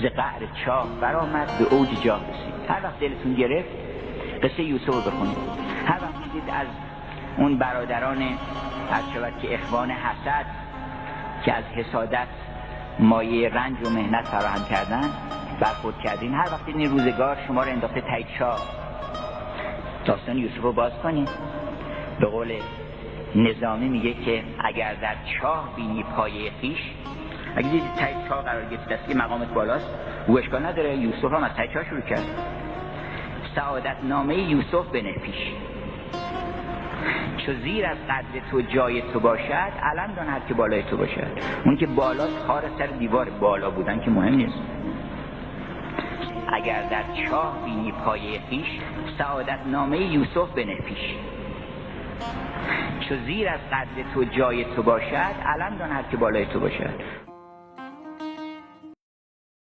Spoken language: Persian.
ز قعر چاه برآمد به اوج جاه رسید. هر وقت دلتون گرفت قصه یوسف رو بخونید. هر وقت دیدید از اون برادران هرچود که اخوان حسد که از حسادت مایه رنج و مهنت فراهم کردن برخورد کردین، هر وقت این روزگار شما رو انداخته تایید چاه، داستان یوسف رو باز کنید. به قول نظامی میگه که اگر در چاه بینی پایه خویش، اگه دیدی تای چاه قرار گرفتی دستی مقامت بالاست، او اشکال نداره. یوسف هم از تای چاه شروع کرد. سعادت نامه یوسف بنه پیش، چو زیر از قدر تو جای تو باشد علم دان هر که بالای تو باشد. اون که بالاست خار سر دیوار، بالا بودن که مهم نیست. اگر در چاه بینی پایه خویش، سعادت نامه یوسف بنه پیش، چو زیر از قدر تو جای تو باشد علم دان هر که بالای تو باشد.